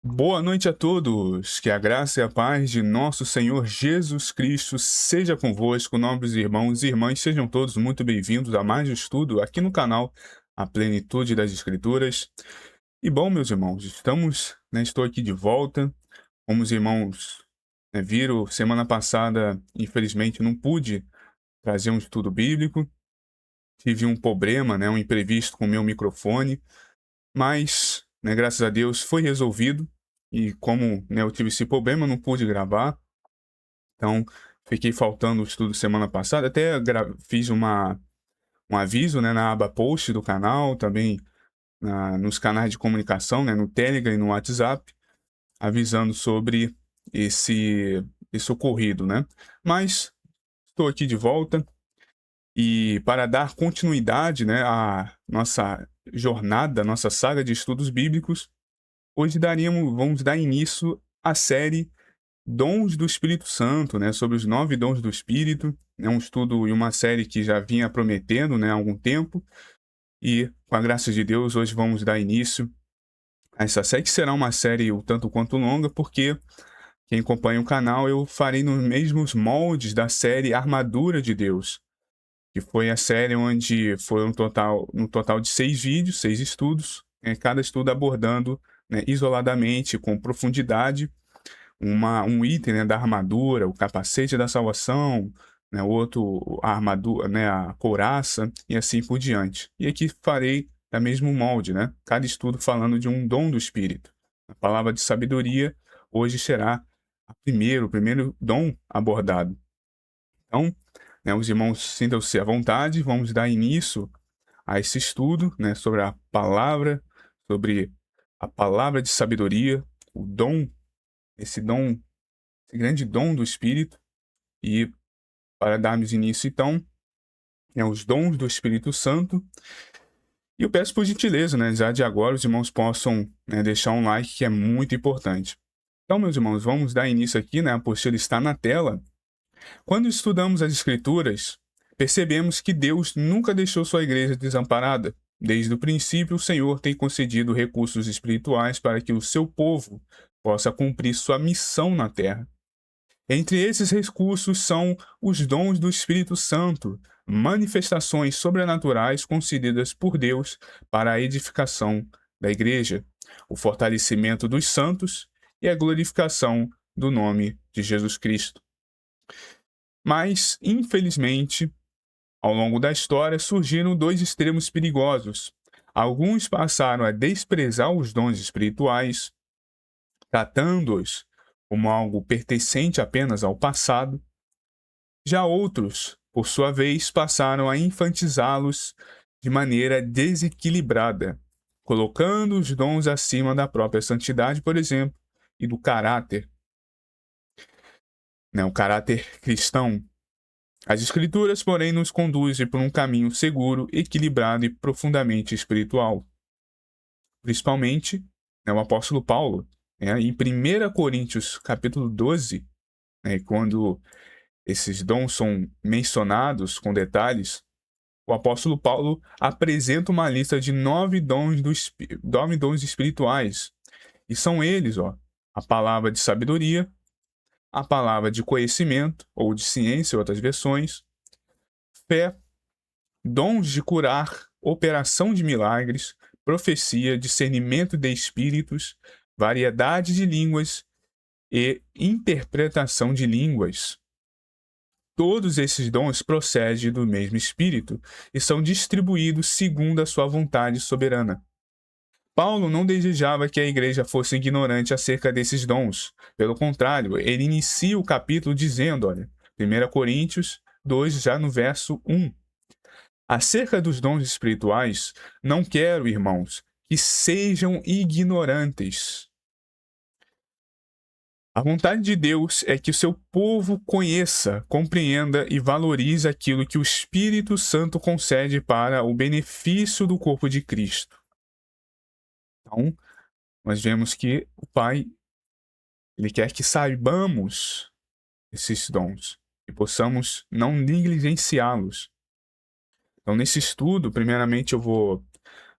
Boa noite a todos, que a graça e a paz de nosso Senhor Jesus Cristo seja convosco, nobres irmãos e irmãs, sejam todos muito bem-vindos a mais um estudo aqui no canal A Plenitude das Escrituras. E bom, meus irmãos, estou aqui de volta, como os irmãos viram, semana passada, infelizmente, não pude trazer um estudo bíblico, tive um problema, um imprevisto com o meu microfone, mas, graças a Deus, foi resolvido. E como eu tive esse problema, eu não pude gravar. Então, fiquei faltando o estudo semana passada. Até fiz um aviso na aba post do canal, também nos canais de comunicação, no Telegram e no WhatsApp, avisando sobre esse ocorrido, Mas estou aqui de volta e para dar continuidade, à nossa jornada, nossa saga de estudos bíblicos, hoje vamos dar início à série Dons do Espírito Santo, sobre os 9 dons do Espírito. É um estudo e uma série que já vinha prometendo, há algum tempo. E, com a graça de Deus, hoje vamos dar início a essa série, que será uma série o tanto quanto longa, porque quem acompanha o canal, eu farei nos mesmos moldes da série Armadura de Deus, que foi a série onde foi um total de 6 vídeos, 6 estudos, cada estudo abordando isoladamente, com profundidade, um item da armadura, o capacete da salvação, outro, a armadura, a couraça, e assim por diante. E aqui farei da mesmo molde, cada estudo falando de um dom do Espírito. A palavra de sabedoria hoje será o primeiro dom abordado. Então, os irmãos sintam-se à vontade, vamos dar início a esse estudo, sobre a palavra de sabedoria, o dom, esse grande dom do Espírito. E para darmos início, então, os dons do Espírito Santo. E eu peço por gentileza, já de agora, os irmãos possam deixar um like, que é muito importante. Então, meus irmãos, vamos dar início aqui, a apostila está na tela. Quando estudamos as Escrituras, percebemos que Deus nunca deixou sua igreja desamparada. Desde o princípio, o Senhor tem concedido recursos espirituais para que o seu povo possa cumprir sua missão na terra. Entre esses recursos são os dons do Espírito Santo, manifestações sobrenaturais concedidas por Deus para a edificação da igreja, o fortalecimento dos santos e a glorificação do nome de Jesus Cristo. Mas, infelizmente, ao longo da história surgiram 2 extremos perigosos. Alguns passaram a desprezar os dons espirituais, tratando-os como algo pertencente apenas ao passado. Já outros, por sua vez, passaram a infantizá-los de maneira desequilibrada, colocando os dons acima da própria santidade, por exemplo, e do caráter, o caráter cristão. As Escrituras, porém, nos conduzem por um caminho seguro, equilibrado e profundamente espiritual. Principalmente, o apóstolo Paulo, em 1 Coríntios capítulo 12, quando esses dons são mencionados com detalhes, o apóstolo Paulo apresenta uma lista de 9 dons espirituais. E são eles, a palavra de sabedoria, a palavra de conhecimento, ou de ciência, outras versões, fé, dons de curar, operação de milagres, profecia, discernimento de espíritos, variedade de línguas e interpretação de línguas. Todos esses dons procedem do mesmo Espírito e são distribuídos segundo a sua vontade soberana. Paulo não desejava que a igreja fosse ignorante acerca desses dons. Pelo contrário, ele inicia o capítulo dizendo, 1 Coríntios 2, já no verso 1. Acerca dos dons espirituais, não quero, irmãos, que sejam ignorantes. A vontade de Deus é que o seu povo conheça, compreenda e valorize aquilo que o Espírito Santo concede para o benefício do corpo de Cristo. Então, nós vemos que o Pai, ele quer que saibamos esses dons e possamos não negligenciá-los. Então, nesse estudo, primeiramente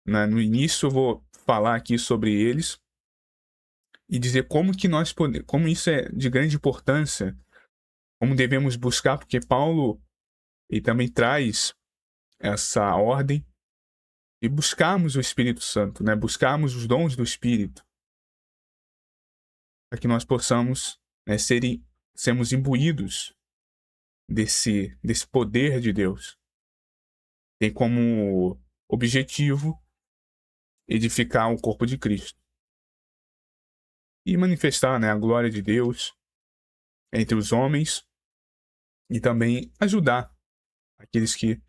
no início eu vou falar aqui sobre eles, e dizer como que nós podemos, como isso é de grande importância, como devemos buscar, porque Paulo ele também traz essa ordem e buscarmos o Espírito Santo, né? Buscarmos os dons do Espírito, para que nós possamos, né, sermos imbuídos desse poder de Deus. Tem como objetivo edificar o corpo de Cristo e manifestar, né, a glória de Deus entre os homens e também ajudar aqueles que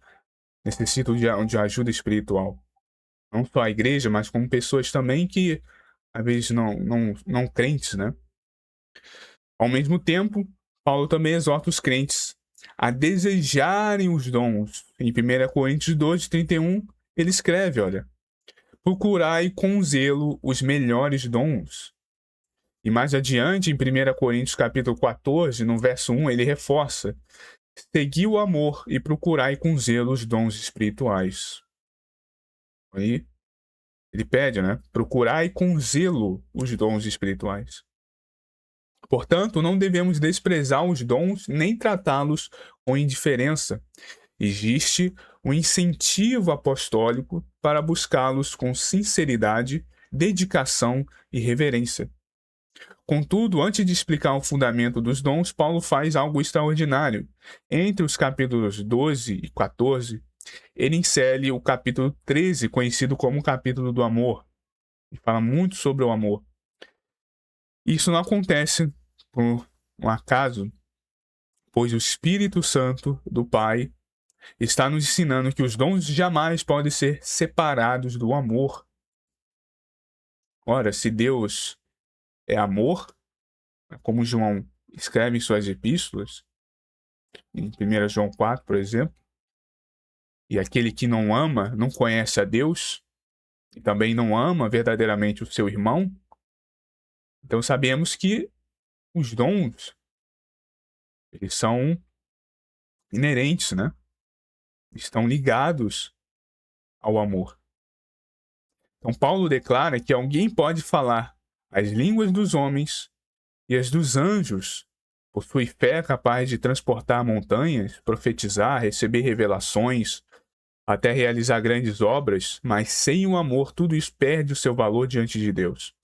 necessitam de ajuda espiritual. Não só a igreja, mas como pessoas também que às vezes não crentes, né? Ao mesmo tempo, Paulo também exorta os crentes a desejarem os dons. Em 1 Coríntios 12:31, ele escreve, olha: procurai com zelo os melhores dons. E mais adiante, em 1 Coríntios capítulo 14, no verso 1, ele reforça: segui o amor e procurai com zelo os dons espirituais. Aí, ele pede, né? Procurai com zelo os dons espirituais. Portanto, não devemos desprezar os dons nem tratá-los com indiferença. Existe um incentivo apostólico para buscá-los com sinceridade, dedicação e reverência. Contudo, antes de explicar o fundamento dos dons, Paulo faz algo extraordinário. Entre os capítulos 12 e 14, ele insere o capítulo 13, conhecido como o capítulo do amor. Ele fala muito sobre o amor. Isso não acontece por um acaso, pois o Espírito Santo do Pai está nos ensinando que os dons jamais podem ser separados do amor. Ora, se Deus é amor, como João escreve em suas epístolas, em 1 João 4, por exemplo, e aquele que não ama não conhece a Deus, e também não ama verdadeiramente o seu irmão, então sabemos que os dons, eles são inerentes, né? Estão ligados ao amor. Então Paulo declara que alguém pode falar as línguas dos homens e as dos anjos, possui fé capaz de transportar montanhas, profetizar, receber revelações, até realizar grandes obras, mas sem o amor tudo isso perde o seu valor diante de Deus.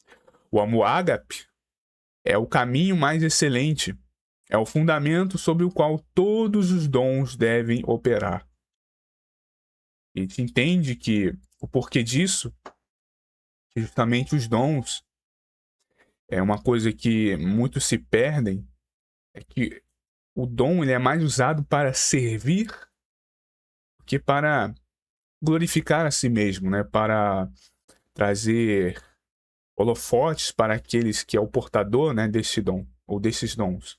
O amor ágape é o caminho mais excelente, é o fundamento sobre o qual todos os dons devem operar. E a gente entende que o porquê disso, que justamente os dons, é uma coisa que muitos se perdem, é que o dom ele é mais usado para servir do que para glorificar a si mesmo, né? Para trazer holofotes para aqueles que é o portador, né, desse dom ou desses dons.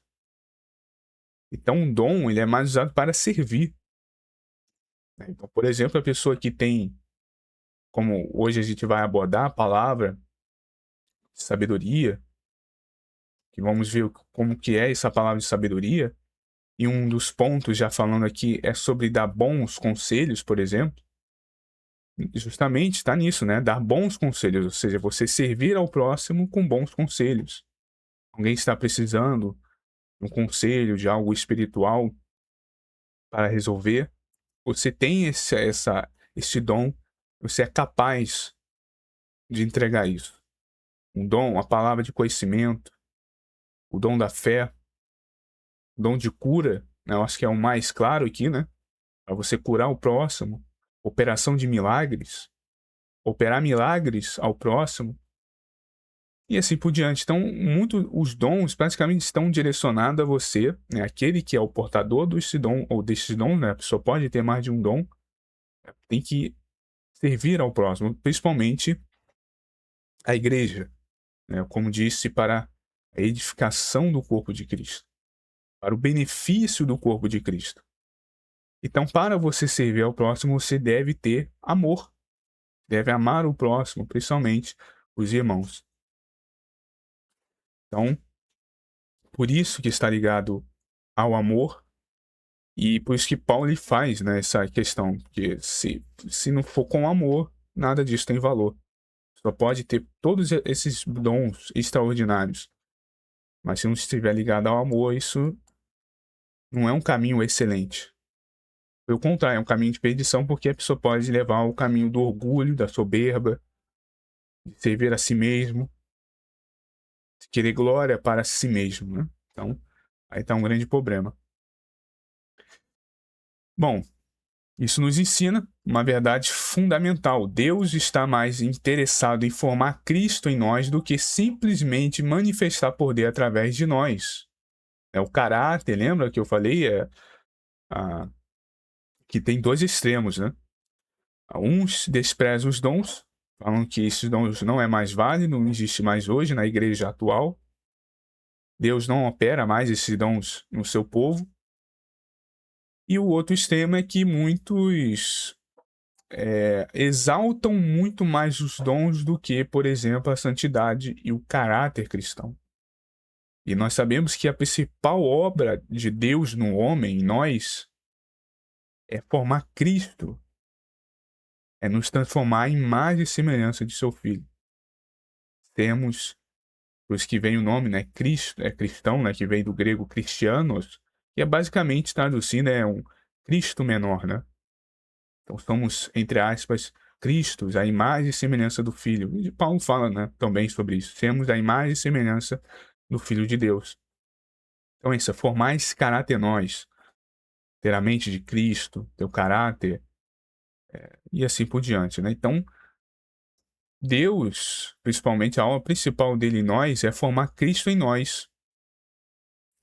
Então, o dom ele é mais usado para servir. Né? Então, por exemplo, a pessoa que tem, como hoje a gente vai abordar a palavra de sabedoria, que vamos ver como que é essa palavra de sabedoria, e um dos pontos, já falando aqui, é sobre dar bons conselhos, por exemplo. Justamente está nisso, né? Dar bons conselhos, ou seja, você servir ao próximo com bons conselhos. Alguém está precisando de um conselho, de algo espiritual para resolver, você tem esse dom, você é capaz de entregar isso. Um dom, a palavra de conhecimento, o dom da fé, o dom de cura, né? Eu acho que é o mais claro aqui, né? Para você curar o próximo, operação de milagres, operar milagres ao próximo, e assim por diante. Então, os dons praticamente estão direcionados a você, né? Aquele que é o portador desse dom, ou desses dons, né? A pessoa pode ter mais de um dom, tem que servir ao próximo, principalmente a igreja, né? Como disse, para a edificação do corpo de Cristo, para o benefício do corpo de Cristo. Então, para você servir ao próximo, você deve ter amor, deve amar o próximo, principalmente os irmãos. Então, por isso que está ligado ao amor, e por isso que Paulo ele faz, né, essa questão, porque se não for com amor, nada disso tem valor. Só pode ter todos esses dons extraordinários. Mas se não estiver ligado ao amor, isso não é um caminho excelente. Pelo contrário, é um caminho de perdição, porque a pessoa pode levar ao caminho do orgulho, da soberba, de servir a si mesmo, de querer glória para si mesmo, né? Então, aí está um grande problema. Bom, isso nos ensina uma verdade fundamental. Deus está mais interessado em formar Cristo em nós do que simplesmente manifestar poder através de nós. É o caráter, lembra que eu falei? Que tem dois extremos, né? Uns desprezam os dons, falam que esses dons não é mais válido, não existe mais hoje na igreja atual. Deus não opera mais esses dons no seu povo. E o outro extremo é que muitos exaltam muito mais os dons do que, por exemplo, a santidade e o caráter cristão. E nós sabemos que a principal obra de Deus no homem, em nós, é formar Cristo, é nos transformar em imagem e semelhança de seu Filho. Temos, por isso que vem o nome, né, Cristo, é cristão, né, que vem do grego cristianos, que é basicamente traduzindo, é um Cristo menor, né? Então somos, entre aspas, Cristos, a imagem e semelhança do Filho. E Paulo fala, né, também sobre isso. Temos a imagem e semelhança do Filho de Deus. Então isso, formar esse caráter em nós, ter a mente de Cristo, ter o caráter, e assim por diante, né? Então, Deus, principalmente a obra principal dele em nós, é formar Cristo em nós,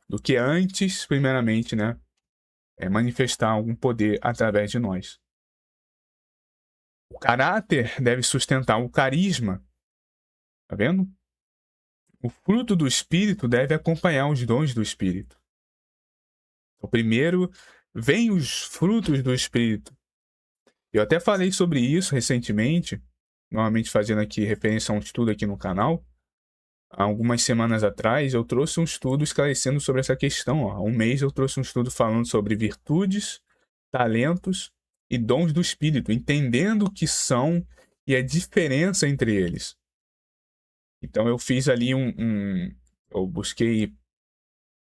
do que antes, primeiramente, né, é manifestar algum poder através de nós. O caráter deve sustentar o carisma, tá vendo? O fruto do Espírito deve acompanhar os dons do Espírito. Então, primeiro, vem os frutos do Espírito. Eu até falei sobre isso recentemente, novamente fazendo aqui referência a um estudo aqui no canal. Há algumas semanas atrás, eu trouxe um estudo esclarecendo sobre essa questão. Ó. Há um mês eu trouxe um estudo falando sobre virtudes, talentos e dons do Espírito, entendendo o que são e a diferença entre eles. Então eu fiz ali eu busquei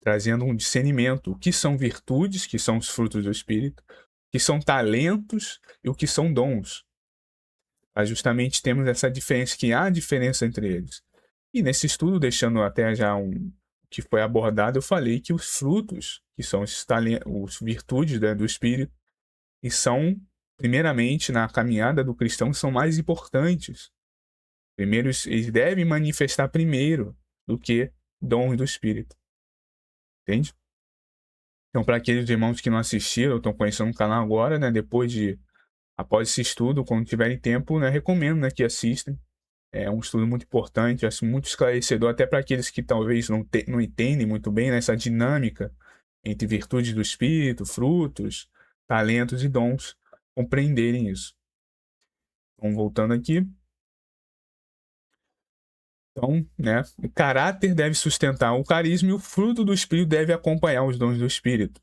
trazendo um discernimento, o que são virtudes, que são os frutos do Espírito, o que são talentos e o que são dons. Mas justamente temos essa diferença, que há diferença entre eles. E nesse estudo, deixando até já que foi abordado, eu falei que os frutos, que são os virtudes, né, do Espírito, e são, primeiramente, na caminhada do cristão, são mais importantes. Primeiro, eles devem manifestar primeiro do que dons do Espírito. Entende? Então, para aqueles irmãos que não assistiram, estão conhecendo o canal agora, né, após esse estudo, quando tiverem tempo, né, recomendo, né, que assistam. É um estudo muito importante, acho muito esclarecedor, até para aqueles que talvez não entendem muito bem essa dinâmica entre virtudes do Espírito, frutos, talentos e dons, compreenderem isso. Então, voltando aqui. Então, né, o caráter deve sustentar o carisma e o fruto do Espírito deve acompanhar os dons do Espírito.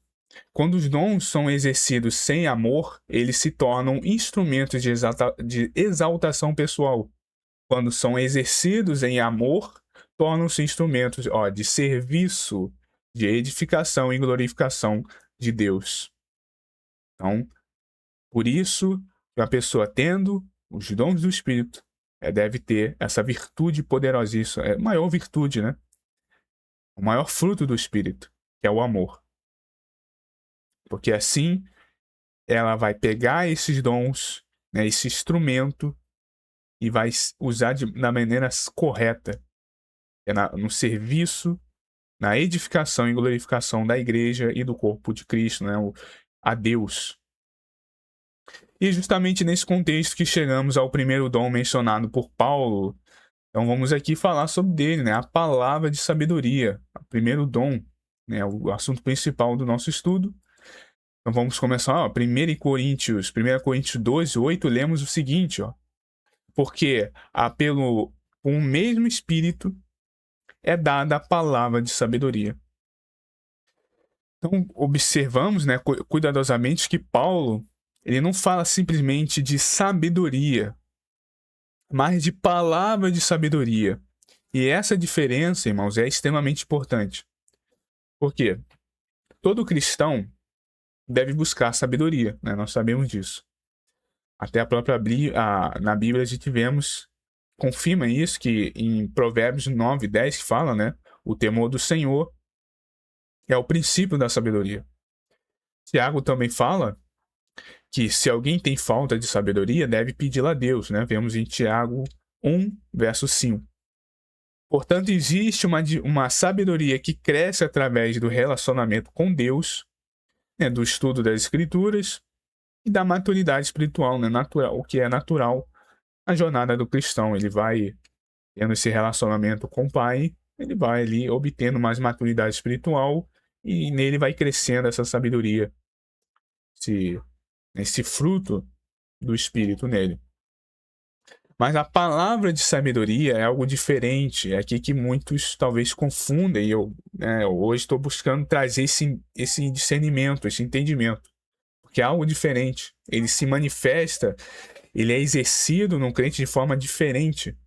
Quando os dons são exercidos sem amor, eles se tornam instrumentos de exaltação pessoal. Quando são exercidos em amor, tornam-se instrumentos de serviço, de edificação e glorificação de Deus. Então, por isso, a pessoa tendo os dons do Espírito, deve ter essa virtude poderosíssima, a maior virtude, né? O maior fruto do Espírito, que é o amor. Porque assim, ela vai pegar esses dons, né, esse instrumento, e vai usar da maneira correta, no serviço, na edificação e glorificação da igreja e do corpo de Cristo, né, a Deus. E justamente nesse contexto que chegamos ao primeiro dom mencionado por Paulo. Então vamos aqui falar sobre dele, né, a palavra de sabedoria, o primeiro dom, né, o assunto principal do nosso estudo. Então vamos começar, 1 Coríntios 12, 8, lemos o seguinte, porque pelo um mesmo Espírito é dada a palavra de sabedoria. Então observamos, né, cuidadosamente que Paulo, ele não fala simplesmente de sabedoria, mas de palavra de sabedoria. E essa diferença, irmãos, é extremamente importante. Por quê? Todo cristão deve buscar sabedoria, né? Nós sabemos disso. Até a própria na Bíblia a gente vemos, confirma isso, que em Provérbios 9, 10 que fala, né? O temor do Senhor é o princípio da sabedoria. Tiago também fala que se alguém tem falta de sabedoria, deve pedi-la a Deus, né? Vemos em Tiago 1, verso 5. Portanto, existe uma sabedoria que cresce através do relacionamento com Deus, né? Do estudo das Escrituras e da maturidade espiritual, né? Natural, o que é natural na jornada do cristão. Ele vai tendo esse relacionamento com o Pai, ele vai ali obtendo mais maturidade espiritual e nele vai crescendo essa sabedoria, esse fruto do Espírito nele. Mas a palavra de sabedoria é algo diferente, é aqui que muitos talvez confundem, e eu hoje estou buscando trazer esse discernimento, esse entendimento, porque é algo diferente, ele se manifesta, ele é exercido num crente de forma diferente.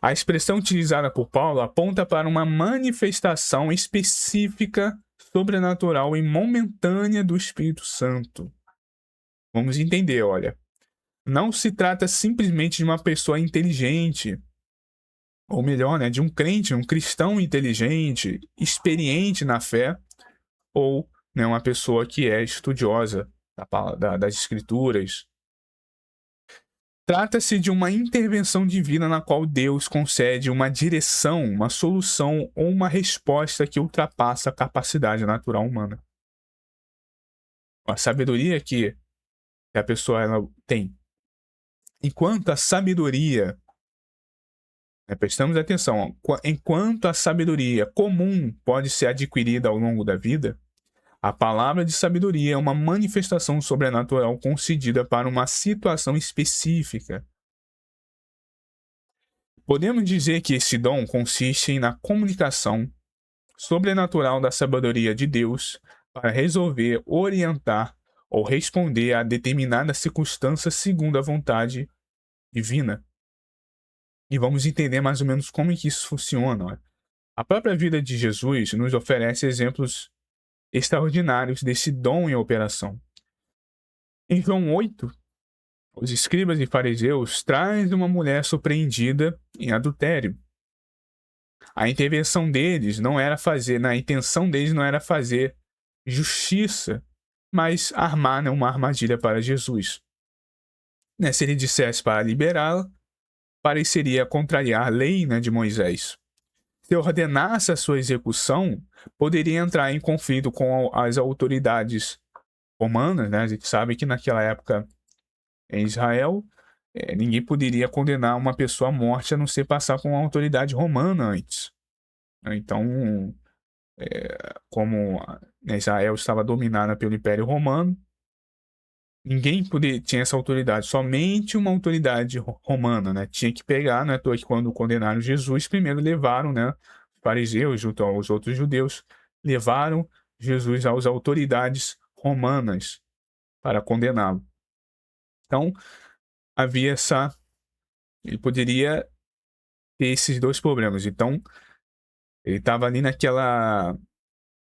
A expressão utilizada por Paulo aponta para uma manifestação específica, sobrenatural e momentânea do Espírito Santo. Vamos entender, olha. Não se trata simplesmente de uma pessoa inteligente, ou melhor, né, de um crente, um cristão inteligente, experiente na fé, ou né, uma pessoa que é estudiosa das Escrituras. Trata-se de uma intervenção divina na qual Deus concede uma direção, uma solução ou uma resposta que ultrapassa a capacidade natural humana. A sabedoria que a pessoa ela tem. Enquanto a sabedoria, prestamos atenção, enquanto a sabedoria comum pode ser adquirida ao longo da vida, a palavra de sabedoria é uma manifestação sobrenatural concedida para uma situação específica. Podemos dizer que esse dom consiste na comunicação sobrenatural da sabedoria de Deus para resolver, orientar ou responder a determinada circunstância segundo a vontade divina. E vamos entender mais ou menos como é que isso funciona. A própria vida de Jesus nos oferece exemplos extraordinários desse dom em operação. Em João 8, os escribas e fariseus trazem uma mulher surpreendida em adultério. A intenção deles não era fazer justiça, mas armar uma armadilha para Jesus. Se ele dissesse para liberá-la, pareceria contrariar a lei de Moisés. Se ordenasse a sua execução, poderia entrar em conflito com as autoridades romanas. A gente sabe que naquela época, em Israel, ninguém poderia condenar uma pessoa à morte a não ser passar com a autoridade romana antes. Então, como Israel estava dominada pelo Império Romano, ninguém tinha essa autoridade, somente uma autoridade romana, tinha que pegar, não é à toa que quando condenaram Jesus, primeiro levaram, os fariseus junto aos outros judeus, levaram Jesus às autoridades romanas para condená-lo. Então, havia ele poderia ter esses dois problemas. Então, ele estava ali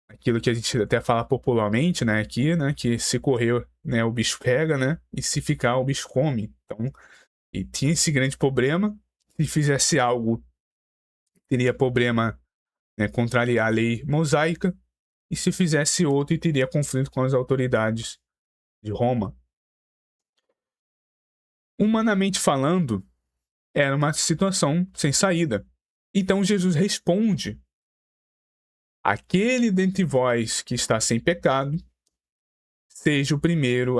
aquilo que a gente até fala popularmente, aqui, que se correr, o bicho pega, e se ficar, o bicho come. Então, e tinha esse grande problema. Se fizesse algo, teria problema, contrariar a lei mosaica, e se fizesse outro, teria conflito com as autoridades de Roma. Humanamente falando, era uma situação sem saída. Então Jesus responde: aquele dentre vós que está sem pecado, seja o primeiro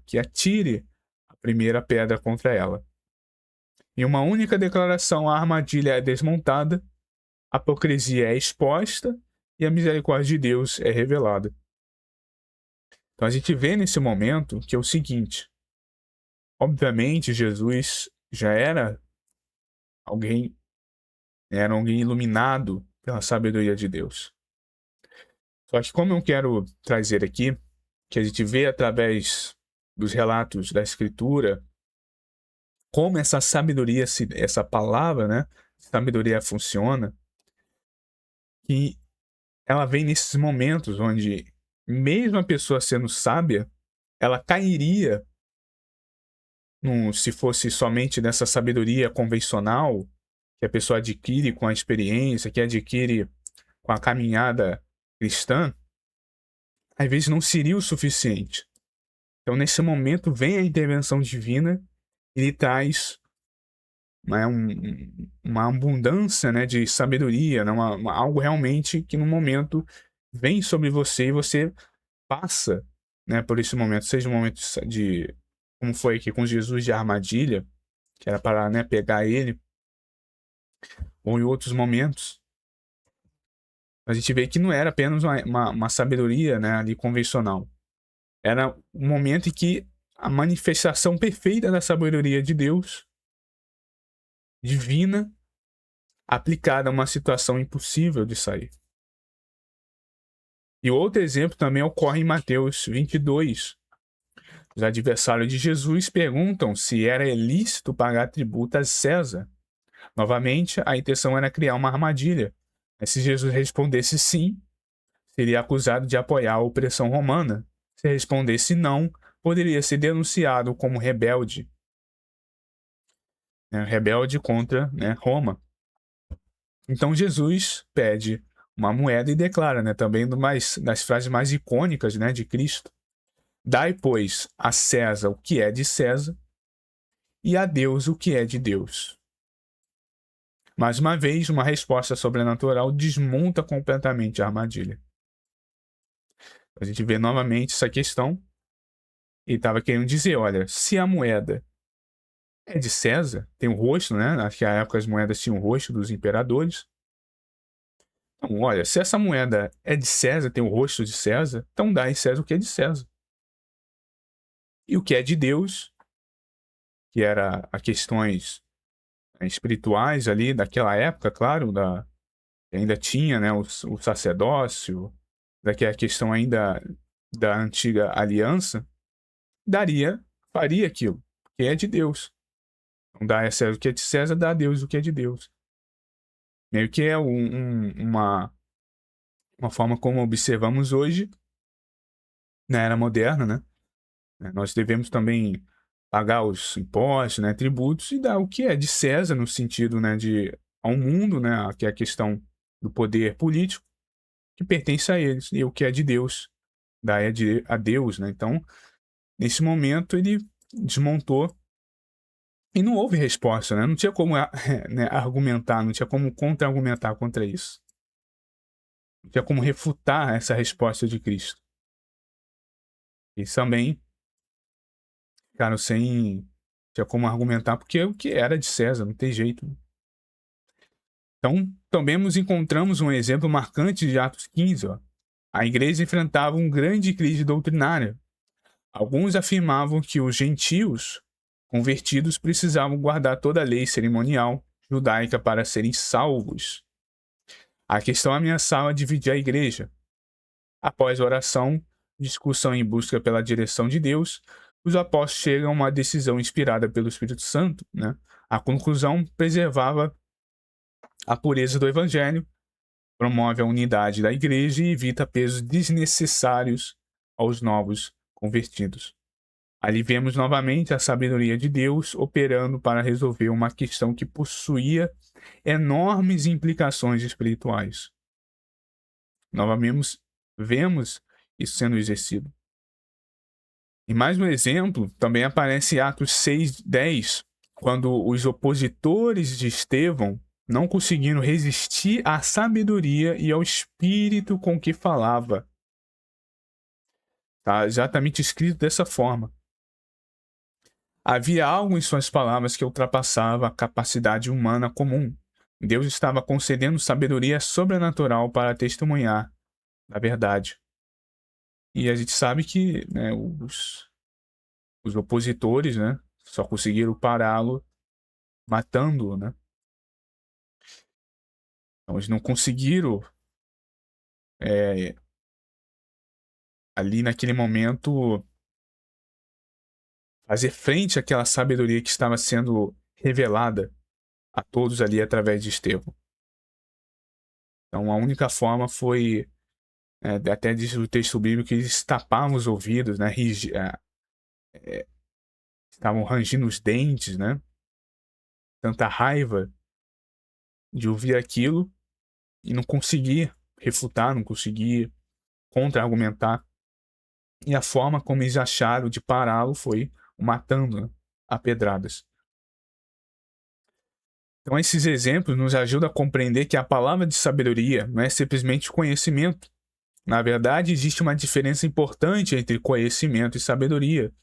que atire a primeira pedra contra ela. Em uma única declaração, a armadilha é desmontada, a hipocrisia é exposta e a misericórdia de Deus é revelada. Então a gente vê nesse momento que é o seguinte: obviamente Jesus já era alguém iluminado pela sabedoria de Deus. Só que como eu quero trazer aqui, que a gente vê através dos relatos da Escritura, como essa sabedoria, essa palavra, né, sabedoria funciona, que ela vem nesses momentos onde, mesmo a pessoa sendo sábia, ela cairia se fosse somente nessa sabedoria convencional que a pessoa adquire com a experiência, que adquire com a caminhada cristã, às vezes não seria o suficiente. Então, nesse momento, vem a intervenção divina e lhe traz, né, uma abundância, né, de sabedoria, né, algo realmente que no momento vem sobre você e você passa, né, por esse momento, seja um momento de como foi aqui com Jesus, de armadilha, que era para, né, pegar ele, ou em outros momentos, a gente vê que não era apenas uma sabedoria, né, ali convencional. Era um momento em que a manifestação perfeita da sabedoria de Deus, divina, aplicada a uma situação impossível de sair. E outro exemplo também ocorre em Mateus 22. Os adversários de Jesus perguntam se era lícito pagar tributo a César. Novamente, a intenção era criar uma armadilha. Mas se Jesus respondesse sim, seria acusado de apoiar a opressão romana. Se respondesse não, poderia ser denunciado como rebelde, né? Rebelde contra, né, Roma. Então Jesus pede uma moeda e declara, né, também uma das frases mais icônicas, né, de Cristo: dai, pois, a César o que é de César e a Deus o que é de Deus. Mais uma vez, uma resposta sobrenatural desmonta completamente a armadilha. A gente vê novamente essa questão e estava querendo dizer, olha, se a moeda é de César, tem o rosto, né? Naquela época as moedas tinham o rosto dos imperadores. Então, olha, se essa moeda é de César, tem o rosto de César, então dá em César o que é de César. E o que é de Deus, que era a questões espirituais ali daquela época, claro, ainda tinha, né, o sacerdócio, daquela questão ainda da antiga aliança, faria aquilo, que é de Deus. Então dá a César o que é de César, dá a Deus o que é de Deus. Meio que é uma forma como observamos hoje, na era moderna, né? Nós devemos também pagar os impostos, né, tributos, e dar o que é de César, no sentido, né, de ao mundo, né, que é a questão do poder político, que pertence a eles, e o que é de Deus, dá a Deus, né? Então, nesse momento, ele desmontou e não houve resposta, né? Não tinha como né, argumentar, não tinha como contra-argumentar contra isso. Não tinha como refutar essa resposta de Cristo. E também ficaram sem. Tinha como argumentar porque o que era de César, não tem jeito. Então, também nos encontramos um exemplo marcante de Atos 15. Ó. A igreja enfrentava uma grande crise doutrinária. Alguns afirmavam que os gentios convertidos precisavam guardar toda a lei cerimonial judaica para serem salvos. A questão ameaçava dividir a igreja. Após a oração, discussão em busca pela direção de Deus, os apóstolos chegam a uma decisão inspirada pelo Espírito Santo. Né? A conclusão preservava a pureza do evangelho, promove a unidade da igreja e evita pesos desnecessários aos novos convertidos. Ali vemos novamente a sabedoria de Deus operando para resolver uma questão que possuía enormes implicações espirituais. Novamente vemos isso sendo exercido. E mais um exemplo também aparece em Atos 6:10, quando os opositores de Estevão não conseguiram resistir à sabedoria e ao espírito com que falava. Está exatamente escrito dessa forma. Havia algo em suas palavras que ultrapassava a capacidade humana comum. Deus estava concedendo sabedoria sobrenatural para testemunhar da verdade. E a gente sabe que, né, os opositores, né, só conseguiram pará-lo matando-o, né? Então, eles não conseguiram ali naquele momento fazer frente àquela sabedoria que estava sendo revelada a todos ali através de Estevão. Então a única forma foi, até diz o texto bíblico, que eles tapavam os ouvidos, né, estavam rangindo os dentes, né, tanta raiva de ouvir aquilo e não conseguir refutar, não conseguir contra-argumentar. E a forma como eles acharam de pará-lo foi o matando, né, a pedradas. Então esses exemplos nos ajudam a compreender que a palavra de sabedoria não é simplesmente conhecimento. Na verdade, existe uma diferença importante entre conhecimento e sabedoria.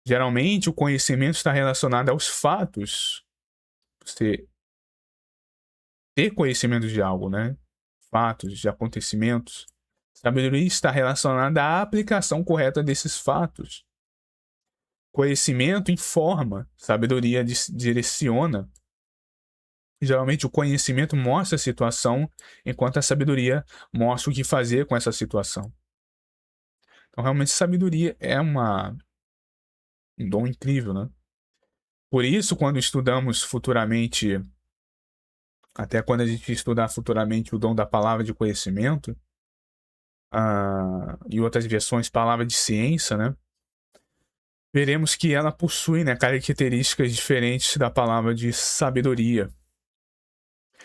Geralmente, o conhecimento está relacionado aos fatos. Você ter conhecimento de algo, né? Fatos, de acontecimentos. Sabedoria está relacionada à aplicação correta desses fatos. Conhecimento informa, sabedoria direciona. Geralmente o conhecimento mostra a situação, enquanto a sabedoria mostra o que fazer com essa situação. Então, realmente, sabedoria é um dom incrível, né? Por isso, quando estudamos futuramente, até quando a gente estudar futuramente o dom da palavra de conhecimento, e outras versões, palavra de ciência, né? Veremos que ela possui, né, características diferentes da palavra de sabedoria.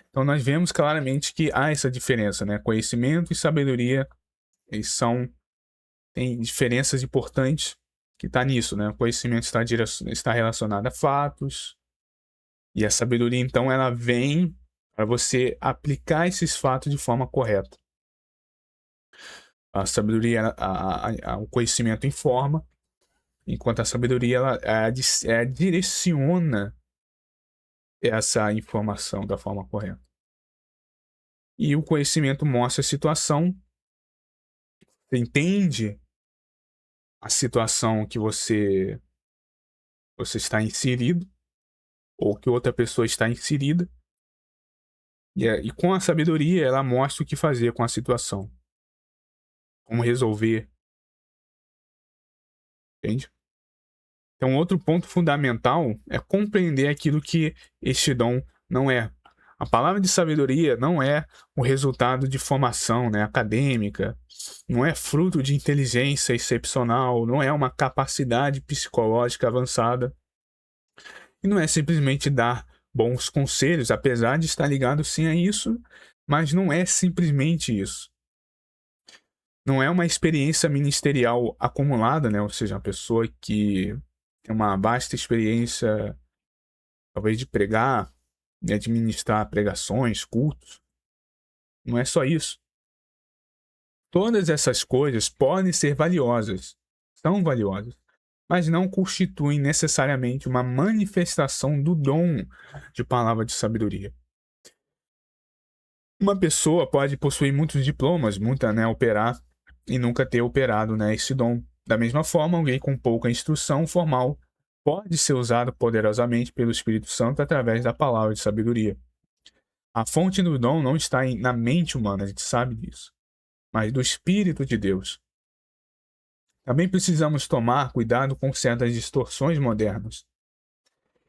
Então nós vemos claramente que há essa diferença, né? Conhecimento e sabedoria, eles têm diferenças importantes que está nisso, né? O conhecimento está relacionado a fatos, e a sabedoria, então, ela vem para você aplicar esses fatos de forma correta. A sabedoria, o conhecimento informa, enquanto a sabedoria ela direciona essa informação da forma correta. E o conhecimento mostra a situação, você entende a situação que você está inserido, ou que outra pessoa está inserida, e com a sabedoria ela mostra o que fazer com a situação, como resolver, entende? Então, outro ponto fundamental é compreender aquilo que este dom não é. A palavra de sabedoria não é o resultado de formação, né, acadêmica, não é fruto de inteligência excepcional, não é uma capacidade psicológica avançada, e não é simplesmente dar bons conselhos, apesar de estar ligado sim a isso, mas não é simplesmente isso. Não é uma experiência ministerial acumulada, né, ou seja, uma pessoa que tem uma vasta experiência, talvez, de pregar, de administrar pregações, cultos. Não é só isso. Todas essas coisas podem ser valiosas, são valiosas, mas não constituem necessariamente uma manifestação do dom de palavra de sabedoria. Uma pessoa pode possuir muitos diplomas, operar, e nunca ter operado, esse dom. Da mesma forma, alguém com pouca instrução formal pode ser usado poderosamente pelo Espírito Santo através da palavra de sabedoria. A fonte do dom não está na mente humana, a gente sabe disso, mas do Espírito de Deus. Também precisamos tomar cuidado com certas distorções modernas.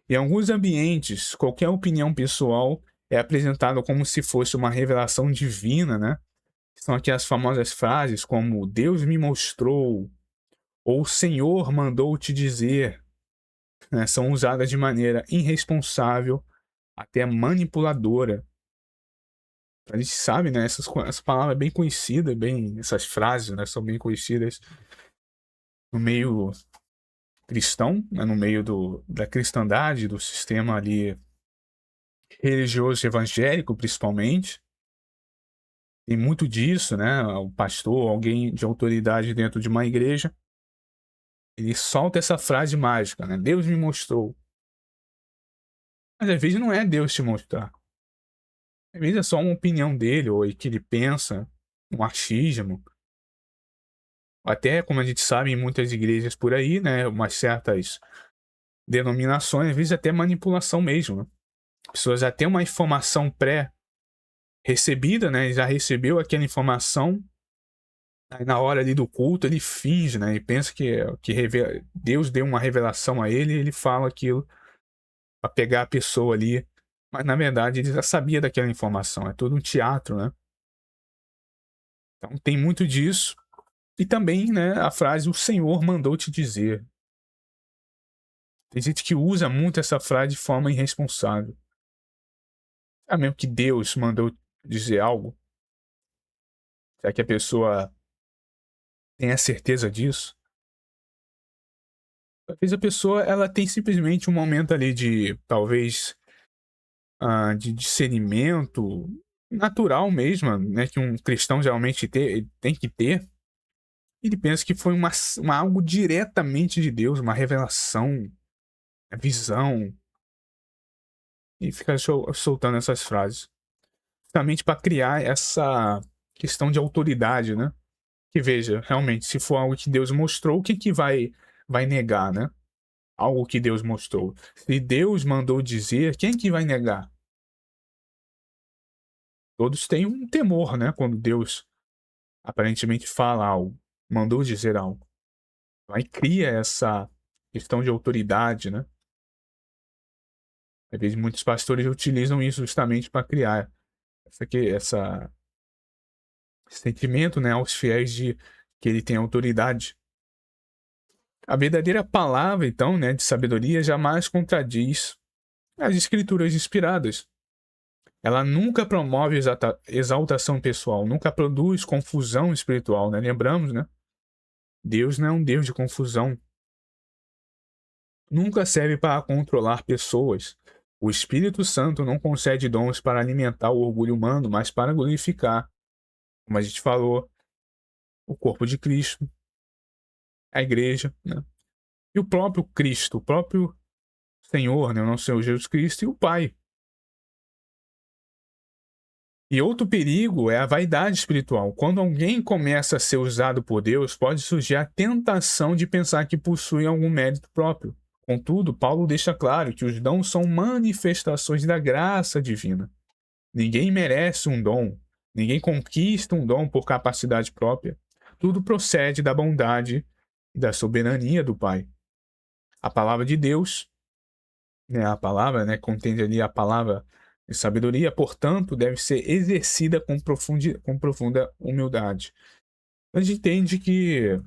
Em alguns ambientes, qualquer opinião pessoal é apresentada como se fosse uma revelação divina, né? São aqui as famosas frases como Deus me mostrou, ou o Senhor mandou te dizer, né? São usadas de maneira irresponsável, até manipuladora. A gente sabe, né? Essa palavra é bem conhecida, essas frases, né, são bem conhecidas no meio cristão, né, no meio da cristandade, do sistema ali religioso evangélico, principalmente. Tem muito disso, né? O pastor, alguém de autoridade dentro de uma igreja, ele solta essa frase mágica, né? Deus me mostrou. Mas às vezes não é Deus te mostrar. Às vezes é só uma opinião dele, ou que ele pensa, um achismo. Até, como a gente sabe, em muitas igrejas por aí, né? Umas certas denominações, às vezes até manipulação mesmo, né? Pessoas já têm uma informação pré-recebida, né? Já recebeu aquela informação Aí na hora ali do culto ele finge, né, e pensa que Deus deu uma revelação a ele e ele fala aquilo para pegar a pessoa ali, mas na verdade ele já sabia daquela informação, é todo um teatro, né. Então tem muito disso, e também, né, a frase "o Senhor mandou te dizer". Tem gente que usa muito essa frase de forma irresponsável. É mesmo que Deus mandou dizer algo? Será que a pessoa tem a certeza disso? Às vezes a pessoa ela tem simplesmente um momento ali de, talvez, de discernimento natural mesmo, né, que um cristão geralmente tem que ter. Ele pensa que foi uma algo diretamente de Deus, uma revelação, uma visão, e fica soltando essas frases, justamente para criar essa questão de autoridade, né. Que veja, realmente, se for algo que Deus mostrou, quem que vai negar, né? Algo que Deus mostrou. Se Deus mandou dizer, quem que vai negar? Todos têm um temor, né? Quando Deus aparentemente fala algo, mandou dizer algo. Aí cria essa questão de autoridade, né? Às vezes muitos pastores utilizam isso justamente para criar essa sentimento, né, aos fiéis de que ele tem autoridade. A verdadeira palavra, então, né, de sabedoria jamais contradiz as escrituras inspiradas. Ela nunca promove exaltação pessoal, nunca produz confusão espiritual, né? Lembramos, né? Deus não é um Deus de confusão. Nunca serve para controlar pessoas. O Espírito Santo não concede dons para alimentar o orgulho humano, mas para glorificar, como a gente falou, o corpo de Cristo, a igreja, né? E o próprio Cristo, o próprio Senhor, né? O nosso Senhor Jesus Cristo e o Pai. E outro perigo é a vaidade espiritual. Quando alguém começa a ser usado por Deus, pode surgir a tentação de pensar que possui algum mérito próprio. Contudo, Paulo deixa claro que os dons são manifestações da graça divina. Ninguém merece um dom, ninguém conquista um dom por capacidade própria. Tudo procede da bondade e da soberania do Pai. A palavra de Deus, né, a palavra, né, contém ali a palavra de sabedoria, portanto, deve ser exercida com profunda humildade. A gente entende que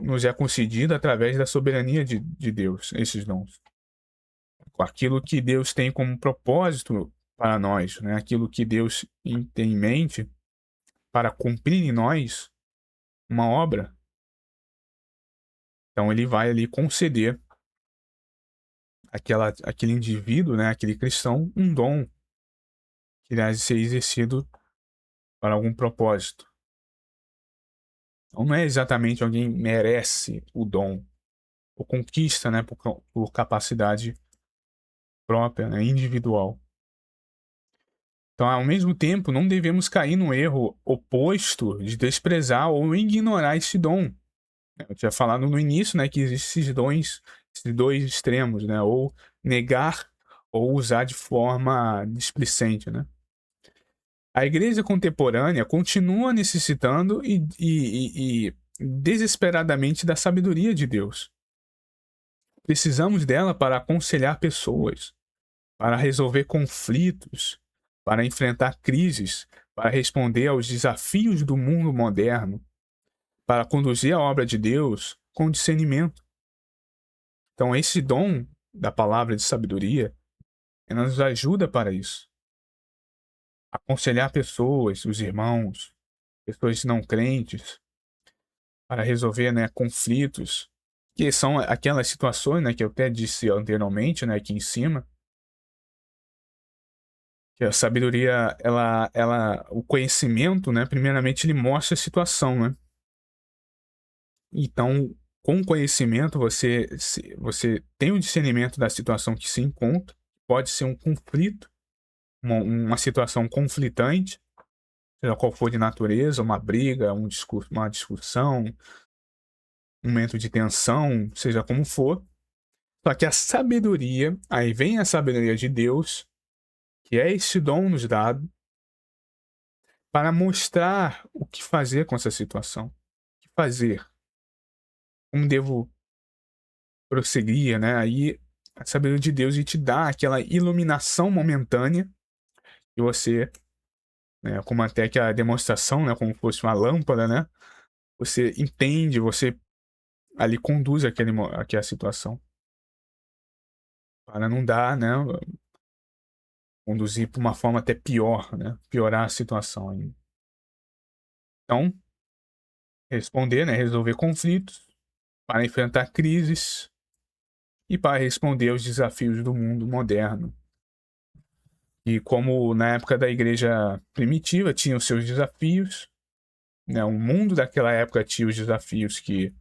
nos é concedido através da soberania de Deus, esses dons. Aquilo que Deus tem como propósito para nós, né? Aquilo que Deus tem em mente para cumprir em nós uma obra. Então ele vai ali conceder aquele indivíduo, né, aquele cristão, um dom que deve ser exercido para algum propósito. Então não é exatamente alguém merece o dom, ou conquista, né, por capacidade própria, né, individual. Então, ao mesmo tempo, não devemos cair no erro oposto de desprezar ou ignorar esse dom. Eu tinha falado no início, né, que existem esses dois extremos, né, ou negar ou usar de forma displicente, né. A igreja contemporânea continua necessitando e desesperadamente da sabedoria de Deus. Precisamos dela para aconselhar pessoas, para resolver conflitos, para enfrentar crises, para responder aos desafios do mundo moderno, para conduzir a obra de Deus com discernimento. Então, esse dom da palavra de sabedoria, ela nos ajuda para isso. Aconselhar pessoas, os irmãos, pessoas não crentes, para resolver, né, conflitos, que são aquelas situações, né, que eu até disse anteriormente, né, aqui em cima, que a sabedoria, o conhecimento, né, primeiramente ele mostra a situação, né? Então, com o conhecimento, você tem o discernimento da situação que se encontra, pode ser um conflito, uma situação conflitante, seja qual for de natureza, uma briga, uma discussão, um momento de tensão, seja como for. Só que a sabedoria, aí vem a sabedoria de Deus, que é esse dom nos dado, para mostrar o que fazer com essa situação. fazer? Como devo prosseguir, né? Aí a sabedoria de Deus te dá aquela iluminação momentânea e você, né, como até que a demonstração, né, como fosse uma lâmpada, né? Você entende, você ali conduz aquela situação para não dar, né, conduzir para uma forma até pior, né? Piorar a situação ainda. Então, responder, né, resolver conflitos, para enfrentar crises e para responder aos desafios do mundo moderno. E como na época da igreja primitiva tinha os seus desafios, né, o mundo daquela época tinha os desafios que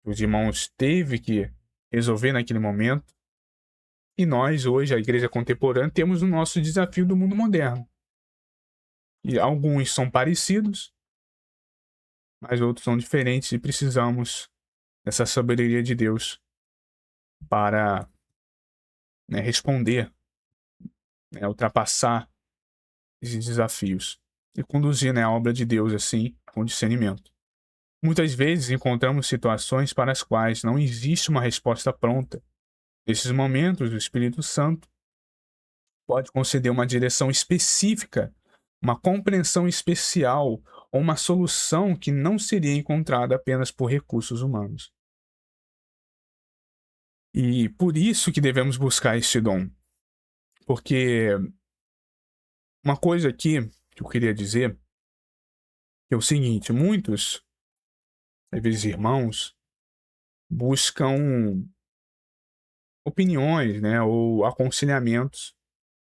os irmãos teve que resolver naquele momento, e nós hoje, a igreja contemporânea, temos o nosso desafio do mundo moderno. E alguns são parecidos, mas outros são diferentes e precisamos dessa sabedoria de Deus para, né, responder, né, ultrapassar esses desafios e conduzir, né, a obra de Deus assim com discernimento. Muitas vezes encontramos situações para as quais não existe uma resposta pronta. Nesses momentos, o Espírito Santo pode conceder uma direção específica, uma compreensão especial ou uma solução que não seria encontrada apenas por recursos humanos. E por isso que devemos buscar este dom. Porque uma coisa aqui que eu queria dizer é o seguinte: muitos, às vezes irmãos, buscam opiniões, né, ou aconselhamentos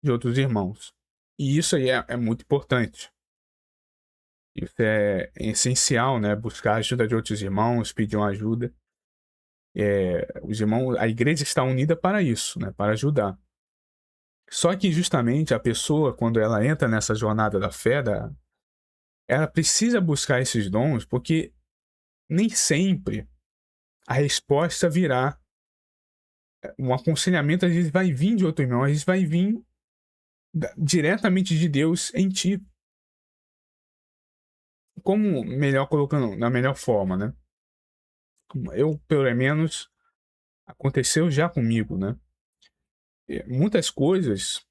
de outros irmãos. E isso aí é muito importante. Isso é essencial, né? Buscar a ajuda de outros irmãos, pedir uma ajuda. Os irmãos, a igreja está unida para isso, né? Para ajudar. Só que justamente a pessoa, quando ela entra nessa jornada da fé, ela precisa buscar esses dons, porque nem sempre a resposta virá. Um aconselhamento às vezes vai vir de outro irmão, às vezes vai vir diretamente de Deus em ti. Como melhor colocando na melhor forma, né? Eu, pelo menos, aconteceu já comigo, né? Muitas coisas,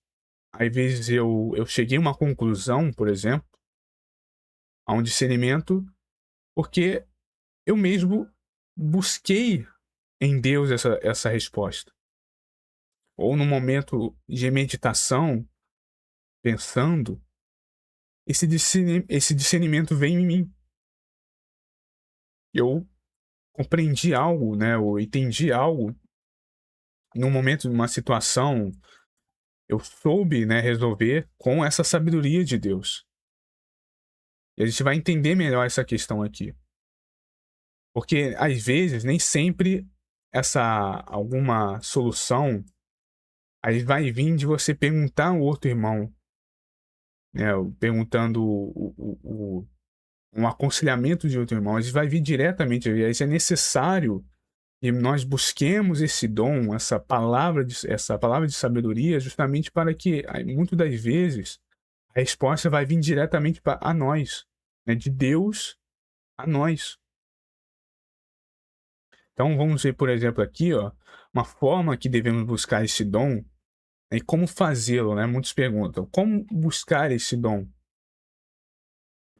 às vezes eu cheguei a uma conclusão, por exemplo, a um discernimento, porque eu mesmo busquei em Deus essa resposta. Ou no momento de meditação, pensando, esse discernimento veio em mim. Eu compreendi algo, né? Eu entendi algo num momento, numa situação, eu soube, né, resolver com essa sabedoria de Deus. E a gente vai entender melhor essa questão aqui. Porque, às vezes, nem sempre alguma solução aí vai vir de você perguntar ao outro irmão, né, perguntando um aconselhamento de outro irmão. Às vezes vai vir diretamente, às vezes é necessário que nós busquemos esse dom, essa palavra de sabedoria, justamente para que, muitas das vezes, a resposta vai vir diretamente a nós, né, de Deus a nós. Então vamos ver, por exemplo, aqui, ó, uma forma que devemos buscar esse dom, né, e como fazê-lo, né? Muitos perguntam, como buscar esse dom?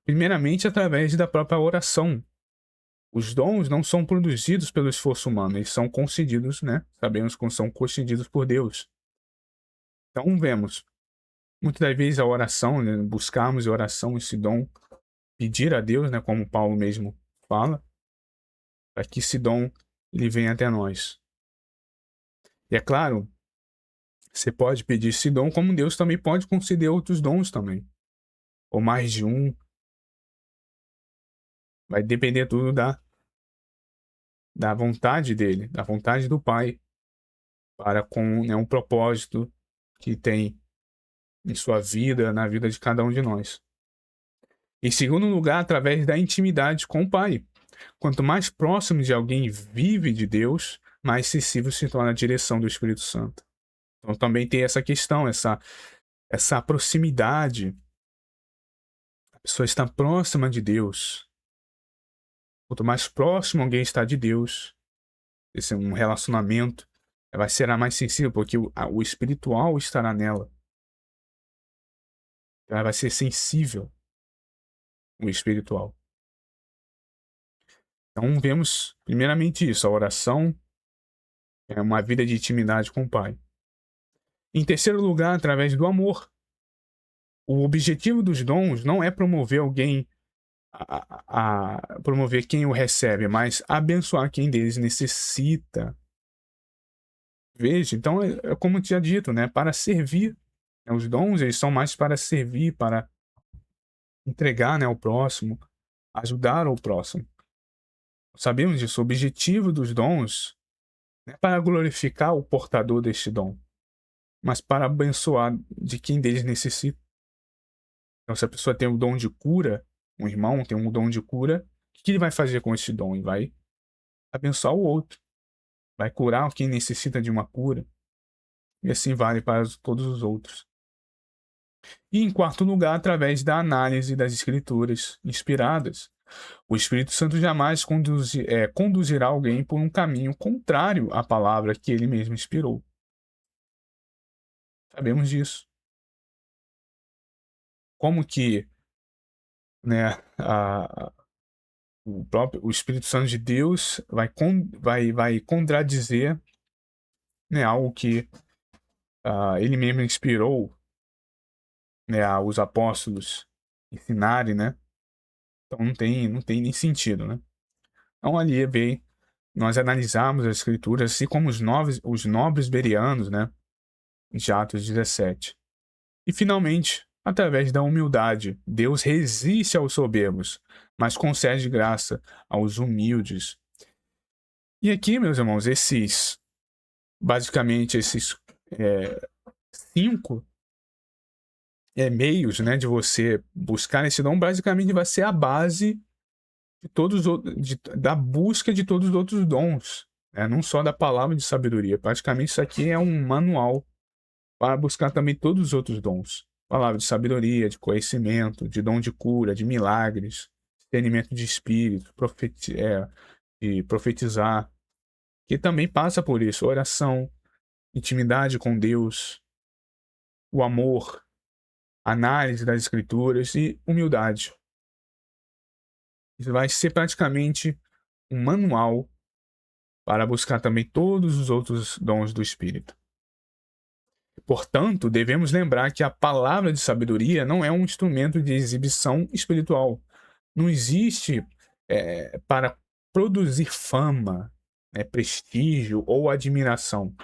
Primeiramente, através da própria oração. Os dons não são produzidos pelo esforço humano, eles são concedidos, né? Sabemos que são concedidos por Deus. Então vemos, muitas das vezes a oração, né, buscarmos a oração, esse dom, pedir a Deus, né, como Paulo mesmo fala, para que esse dom ele venha até nós. E é claro, você pode pedir esse dom, como Deus também pode conceder outros dons também, ou mais de um. Vai depender tudo da vontade dele, da vontade do Pai, para com, né, um propósito que tem em sua vida, na vida de cada um de nós. Em segundo lugar, através da intimidade com o Pai. Quanto mais próximo de alguém vive de Deus, mais sensível se torna a direção do Espírito Santo. Então também tem essa questão, essa proximidade. A pessoa está próxima de Deus. Quanto mais próximo alguém está de Deus, esse é um relacionamento, ela será mais sensível, porque o espiritual estará nela. Ela vai ser sensível, o espiritual. Então vemos primeiramente isso, a oração é uma vida de intimidade com o Pai. Em terceiro lugar, através do amor. O objetivo dos dons não é promover alguém a promover quem o recebe, mas abençoar quem deles necessita. Veja, então é como tinha dito, né? Para servir. Os dons, eles são mais para servir, para entregar, né, ao próximo, ajudar ao próximo. Sabemos disso. O objetivo dos dons não é para glorificar o portador deste dom, mas para abençoar de quem deles necessita. Então, se a pessoa tem o dom de cura, um irmão tem um dom de cura, o que ele vai fazer com esse dom? Ele vai abençoar o outro, vai curar quem necessita de uma cura, e assim vale para todos os outros. E em quarto lugar, através da análise das escrituras inspiradas. O Espírito Santo jamais conduzirá alguém por um caminho contrário à palavra que ele mesmo inspirou. Sabemos disso. Como que, né, o Espírito Santo de Deus vai contradizer, né, algo que ele mesmo inspirou, né, os apóstolos ensinarem, né? Então não tem nem sentido, né? Então ali vem nós analisarmos as escrituras, assim como os nobres bereanos, né, de Atos 17. E finalmente, através da humildade, Deus resiste aos soberbos, mas concede graça aos humildes. E aqui, meus irmãos, basicamente esses 5 meios, né, de você buscar esse dom, basicamente vai ser a base de da busca de todos os outros dons, né, não só da palavra de sabedoria. Praticamente isso aqui é um manual para buscar também todos os outros dons. Palavra de sabedoria, de conhecimento, de dom de cura, de milagres, discernimento de espírito, de profetizar, que também passa por isso, oração, intimidade com Deus, o amor, análise das escrituras e humildade. Isso vai ser praticamente um manual para buscar também todos os outros dons do Espírito. Portanto, devemos lembrar que a palavra de sabedoria não é um instrumento de exibição espiritual. Não existe para produzir fama, prestígio ou admiração.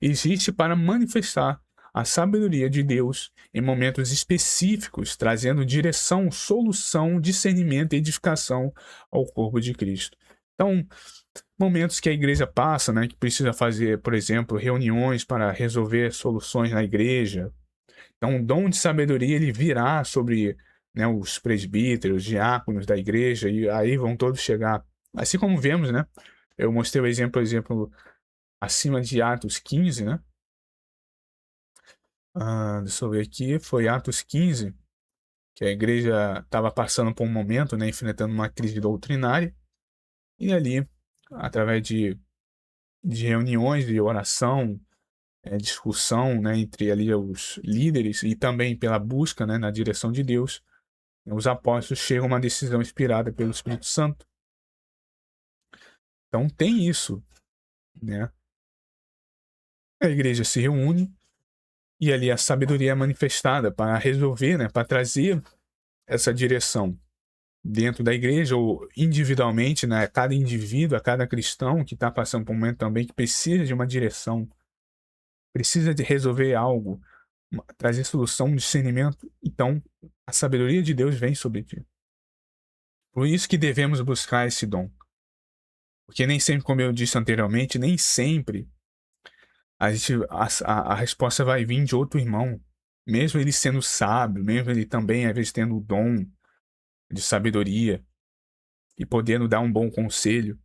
Existe para manifestar a sabedoria de Deus em momentos específicos, trazendo direção, solução, discernimento e edificação ao corpo de Cristo. Então, momentos que a igreja passa, né, que precisa fazer, por exemplo, reuniões para resolver soluções na igreja. Então, o dom de sabedoria ele virá sobre, né, os presbíteros, diáconos da igreja, e aí vão todos chegar. Assim como vemos, né? Eu mostrei o exemplo acima de Atos 15, né? Deixa eu ver aqui, foi Atos 15, que a igreja estava passando por um momento, né, enfrentando uma crise doutrinária, e ali, através de reuniões de oração, discussão, né, entre ali os líderes e também pela busca, né, na direção de Deus, os apóstolos chegam a uma decisão inspirada pelo Espírito Santo. Então tem isso, né? A igreja se reúne e ali a sabedoria é manifestada para resolver, né, para trazer essa direção dentro da igreja ou individualmente, né, a cada indivíduo, a cada cristão que está passando por um momento também que precisa de uma direção, precisa de resolver algo, trazer solução, discernimento. Então, a sabedoria de Deus vem sobre ti. Por isso que devemos buscar esse dom. Porque nem sempre, como eu disse anteriormente, nem sempre a resposta vai vir de outro irmão. Mesmo ele sendo sábio, mesmo ele também, às vezes, tendo o dom de sabedoria e podendo dar um bom conselho,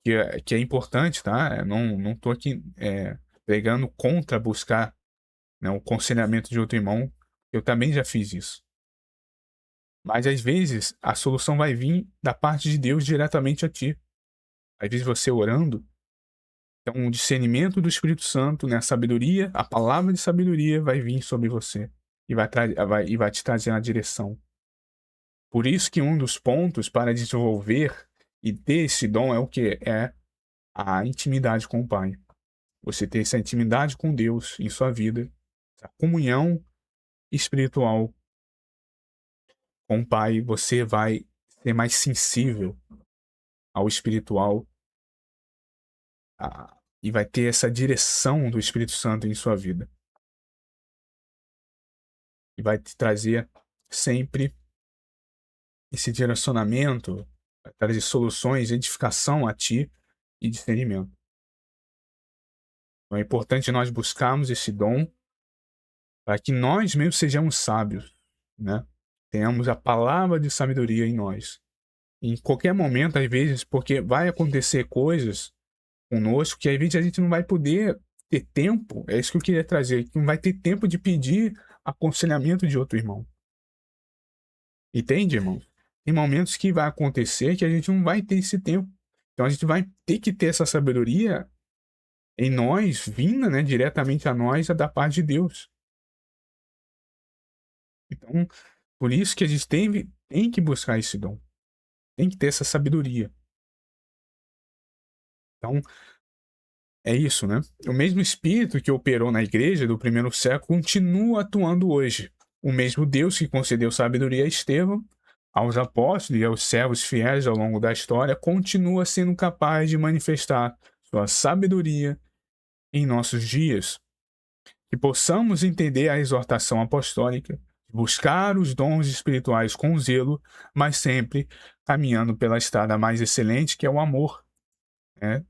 que é importante, tá? Eu não tô aqui pregando contra buscar, né, o aconselhamento de outro irmão. Eu também já fiz isso. Mas às vezes a solução vai vir da parte de Deus diretamente a ti. Às vezes você orando, então o discernimento do Espírito Santo, né, a sabedoria, a palavra de sabedoria vai vir sobre você e vai te trazer na direção. Por isso que um dos pontos para desenvolver e ter esse dom é o que? É a intimidade com o Pai. Você ter essa intimidade com Deus em sua vida, essa comunhão espiritual com o Pai, você vai ser mais sensível ao espiritual e vai ter essa direção do Espírito Santo em sua vida. E vai te trazer sempre esse direcionamento, vai trazer soluções, edificação a ti e discernimento. Então é importante nós buscarmos esse dom para que nós mesmos sejamos sábios, né? Tenhamos a palavra de sabedoria em nós. Em qualquer momento, às vezes, porque vai acontecer coisas conosco que às vezes a gente não vai poder ter tempo, é isso que eu queria trazer, que não vai ter tempo de pedir aconselhamento de outro irmão. Entende, irmão? Tem momentos que vai acontecer que a gente não vai ter esse tempo. Então a gente vai ter que ter essa sabedoria em nós, vinda, né, diretamente a nós, da parte de Deus. Então, por isso que a gente tem que buscar esse dom. Tem que ter essa sabedoria. Então, é isso, né? O mesmo Espírito que operou na igreja do primeiro século continua atuando hoje. O mesmo Deus que concedeu sabedoria a Estevão, aos apóstolos e aos servos fiéis ao longo da história, continua sendo capaz de manifestar sua sabedoria em nossos dias. Que possamos entender a exortação apostólica, buscar os dons espirituais com zelo, mas sempre caminhando pela estrada mais excelente, que é o amor, né?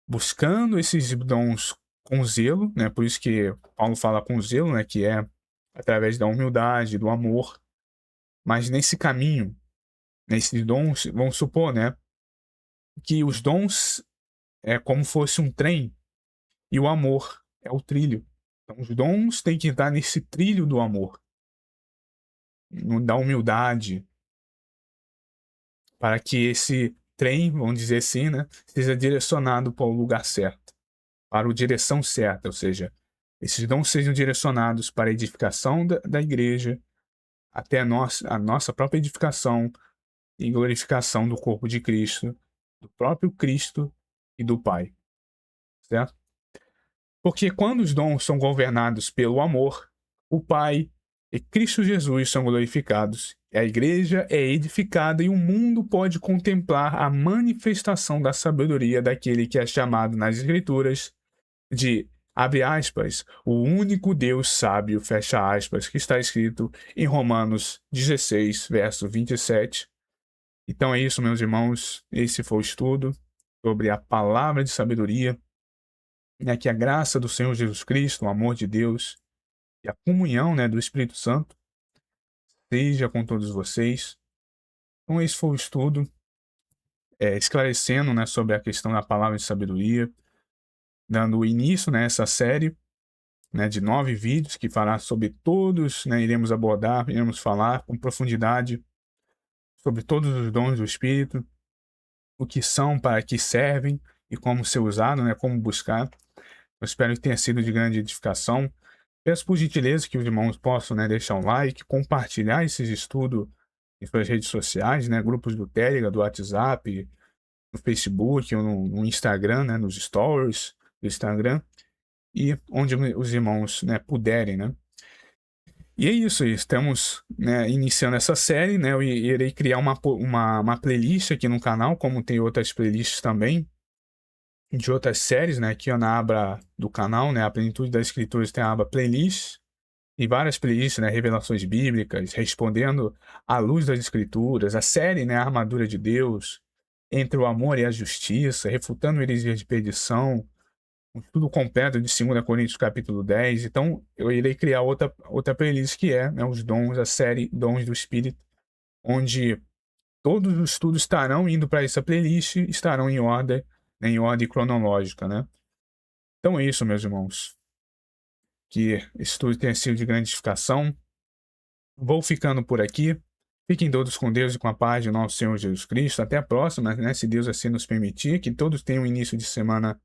Buscando esses dons com zelo, né? Por isso que Paulo fala com zelo, né? Que é através da humildade, do amor. Mas nesse caminho, nesses dons, vamos supor, né? Que os dons é como fosse um trem e o amor é o trilho. Então, os dons têm que estar nesse trilho do amor, da humildade, para que esse trem, vamos dizer assim, né? Seja direcionado para o lugar certo, para a direção certa, ou seja, esses dons sejam direcionados para a edificação da igreja, até a nossa própria edificação e glorificação do corpo de Cristo, do próprio Cristo e do Pai, certo? Porque quando os dons são governados pelo amor, o Pai e Cristo Jesus são glorificados, a igreja é edificada e o mundo pode contemplar a manifestação da sabedoria daquele que é chamado nas Escrituras de, abre aspas, o único Deus sábio, fecha aspas, que está escrito em Romanos 16, verso 27. Então é isso, meus irmãos, esse foi o estudo sobre a palavra de sabedoria, né, que a graça do Senhor Jesus Cristo, o amor de Deus e a comunhão, né, do Espírito Santo seja com todos vocês. Então esse foi o estudo, esclarecendo, né, sobre a questão da palavra de sabedoria, dando início, né, a essa série, né, de 9 vídeos que fará sobre todos, né, iremos falar com profundidade sobre todos os dons do Espírito, o que são, para que servem e como ser usado, né, como buscar. Eu espero que tenha sido de grande edificação. Peço por gentileza que os irmãos possam, né, deixar um like, compartilhar esses estudos em suas redes sociais, né, grupos do Telegram, do WhatsApp, no Facebook ou no Instagram, né, nos stories do Instagram, e onde os irmãos, né, puderem, né. E é isso, estamos, né, iniciando essa série, né, eu irei criar uma playlist aqui no canal, como tem outras playlists também, de outras séries, né, aqui ó, na aba do canal, né, a Plenitude das Escrituras tem a aba playlist, e várias playlists, né, revelações bíblicas, respondendo à luz das Escrituras, a série, né, a armadura de Deus, entre o amor e a justiça, refutando heresias de perdição, um estudo completo de 2 Coríntios capítulo 10. Então, eu irei criar outra playlist que é, né, os dons, a série Dons do Espírito, onde todos os estudos estarão indo para essa playlist, estarão né, em ordem cronológica, né? Então é isso, meus irmãos. Que esse estudo tenha sido de grande edificação. Vou ficando por aqui. Fiquem todos com Deus e com a paz de nosso Senhor Jesus Cristo. Até a próxima, né? Se Deus assim nos permitir, que todos tenham um início de semana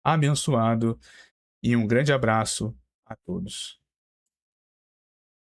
abençoado e um grande abraço a todos.